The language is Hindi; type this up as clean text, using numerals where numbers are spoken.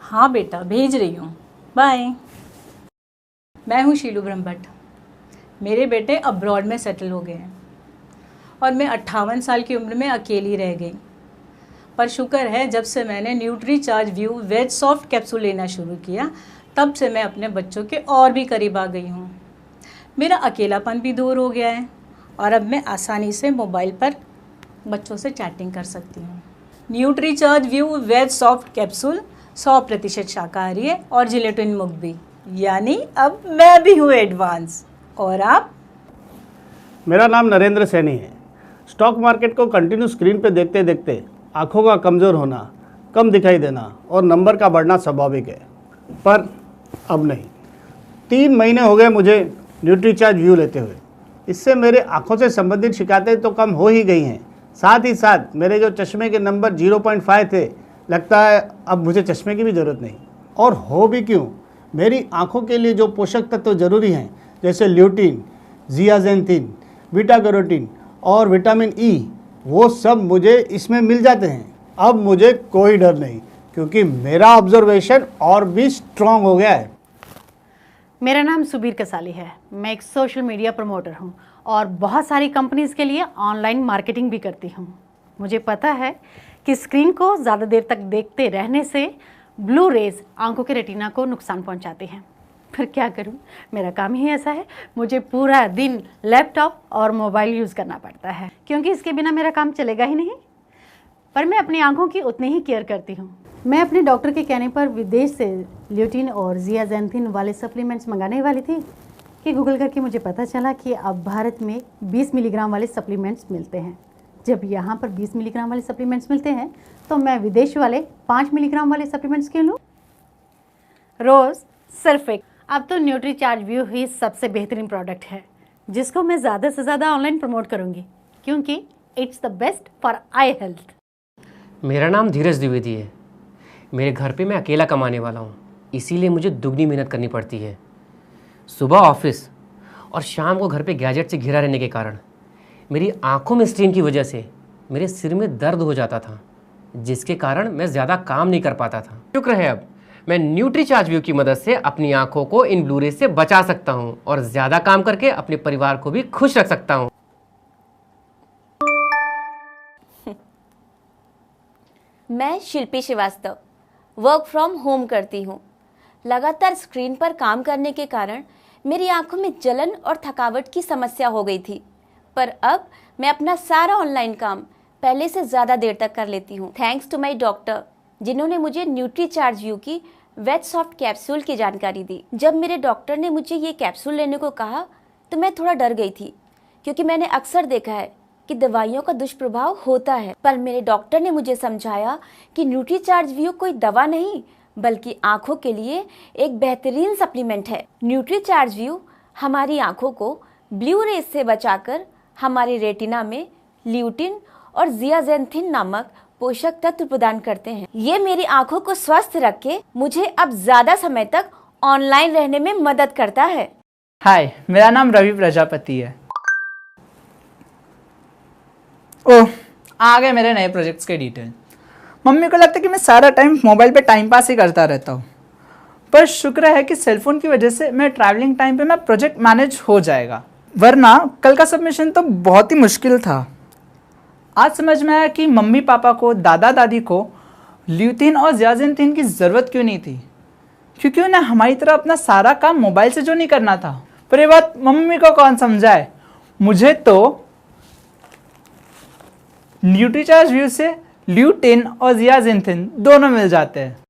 हाँ बेटा, भेज रही हूँ, बाय। मैं हूँ शीलू ब्रह्मभट्ट। मेरे बेटे अब्रॉड में सेटल हो गए हैं और मैं 58 साल की उम्र में अकेली रह गई। पर शुक्र है, जब से मैंने Nutricharge view veg soft capsule लेना शुरू किया, तब से मैं अपने बच्चों के और भी करीब आ गई हूँ। मेरा अकेलापन भी दूर हो गया है और अब मैं आसानी से मोबाइल पर बच्चों से चैटिंग कर सकती हूँ। Nutricharge view veg soft capsule 100% शाकाहारी है और जिलेटिन मुक्त भी, यानी अब मैं भी हूँ एडवांस। और आप? मेरा नाम नरेंद्र सैनी है। स्टॉक मार्केट को कंटिन्यू स्क्रीन पे देखते देखते आंखों का कमज़ोर होना, कम दिखाई देना और नंबर का बढ़ना स्वाभाविक है, पर अब नहीं। 3 महीने हो गए मुझे न्यूट्रीचार्ज व्यू लेते हुए। इससे मेरे आंखों से संबंधित शिकायतें तो कम हो ही गई हैं, साथ ही साथ मेरे जो चश्मे के नंबर 0.5 थे, लगता है अब मुझे चश्मे की भी ज़रूरत नहीं। और हो भी क्यों, मेरी आंखों के लिए जो पोषक तत्व ज़रूरी हैं, जैसे ल्यूटिन, जियाजेंथिन, बीटा कैरोटीन और विटामिन ई, वो सब मुझे इसमें मिल जाते हैं। अब मुझे कोई डर नहीं, क्योंकि मेरा ऑब्जर्वेशन और भी स्ट्रांग हो गया है। मेरा नाम सुबीर कसाली है। मैं एक सोशल मीडिया प्रमोटर हूँ और बहुत सारी कंपनीज के लिए ऑनलाइन मार्केटिंग भी करती हूँ। मुझे पता है कि स्क्रीन को ज़्यादा देर तक देखते रहने से ब्लू रेज आंखों के रेटिना को नुकसान पहुँचाते हैं। फिर क्या करूं, मेरा काम ही ऐसा है। मुझे पूरा दिन लैपटॉप और मोबाइल यूज़ करना पड़ता है, क्योंकि इसके बिना मेरा काम चलेगा ही नहीं। पर मैं अपनी आंखों की उतनी ही केयर करती हूं। मैं अपने डॉक्टर के कहने पर विदेश से ल्यूटिन और जियाजेंथिन वाले सप्लीमेंट्स मंगाने वाली थी कि गूगल करके मुझे पता चला कि अब भारत में 20 मिलीग्राम वाले सप्लीमेंट्स मिलते हैं। जब यहाँ पर 20 मिलीग्राम वाले सप्लीमेंट्स मिलते हैं, तो मैं विदेश वाले 5 मिलीग्राम वाले सप्लीमेंट्स क्यों लूँ? रोज़ सिर्फ एक। अब तो न्यूट्रीचार्ज व्यू ही सबसे बेहतरीन प्रोडक्ट है, जिसको मैं ज़्यादा से ज़्यादा ऑनलाइन प्रमोट करूँगी, क्योंकि it's the best for I health. मेरा नाम धीरज द्विवेदी है। मेरे घर पे मैं अकेला कमाने वाला हूँ, इसीलिए मुझे दुगनी मेहनत करनी पड़ती है। सुबह ऑफिस और शाम को घर पे गैजेट से घिरा रहने के कारण मेरी आंखों में स्ट्रेन की वजह से मेरे सिर में दर्द हो जाता था, जिसके कारण मैं ज़्यादा काम नहीं कर पाता था। शुक्र है अब मैं न्यूट्रीचार्ज व्यू की मदद से अपनी आंखों को इन ब्लू रेज से बचा सकता हूं और ज़्यादा काम करके अपने परिवार को भी खुश रख सकता हूं। मैं शिल्पी श्रीवास्तव वर्क फ्रॉम होम करती हूँ। लगातार स्क्रीन पर काम करने के कारण मेरी आंखों में जलन और थकावट की समस्या हो गई थी, पर अब मैं अपना सारा ऑनलाइन काम पहले से ज़्यादा देर तक कर लेती हूँ, थैंक्स टू माई डॉक्टर, जिन्होंने मुझे न्यूट्रीचार्ज व्यू की वेज सॉफ्ट कैप्सूल की जानकारी दी। जब मेरे डॉक्टर ने मुझे ये कैप्सूल लेने को कहा तो मैं थोड़ा डर गई थी, क्योंकि मैंने अक्सर देखा है कि दवाइयों का दुष्प्रभाव होता है। पर मेरे डॉक्टर ने मुझे समझाया कि न्यूट्रीचार्ज व्यू कोई दवा नहीं, बल्कि आंखों के लिए एक बेहतरीन सप्लीमेंट है। न्यूट्रीचार्ज व्यू हमारी आंखों को ब्लू रेज से बचाकर हमारी रेटिना में ल्यूटिन और जियाजेंथिन नामक पोषक तत्व प्रदान करते हैं। ये मेरी आंखों को स्वस्थ रख के मुझे अब ज्यादा समय तक ऑनलाइन रहने में मदद करता है। हाय, मेरा नाम रवि प्रजापति है। ओह, आ गए मेरे नए प्रोजेक्ट्स के डिटेल। मम्मी को लगता है कि मैं सारा टाइम मोबाइल पे टाइम पास ही करता रहता हूँ, पर शुक्र है कि सेलफोन की वजह से मैं ट्रैवलिंग टाइम पे मैं प्रोजेक्ट मैनेज हो जाएगा, वरना कल का सबमिशन तो बहुत ही मुश्किल था। आज समझ में आया कि मम्मी पापा को, दादा दादी को ल्यूटिन और जियाजेंथिन की ज़रूरत क्यों नहीं थी, क्योंकि उन्हें हमारी तरह अपना सारा काम मोबाइल से जो नहीं करना था। पर ये बात मम्मी को कौन समझाए, मुझे तो न्यूट्रीचार्ज व्यू से ल्यूटिन और जियाजेंथिन दोनों मिल जाते हैं।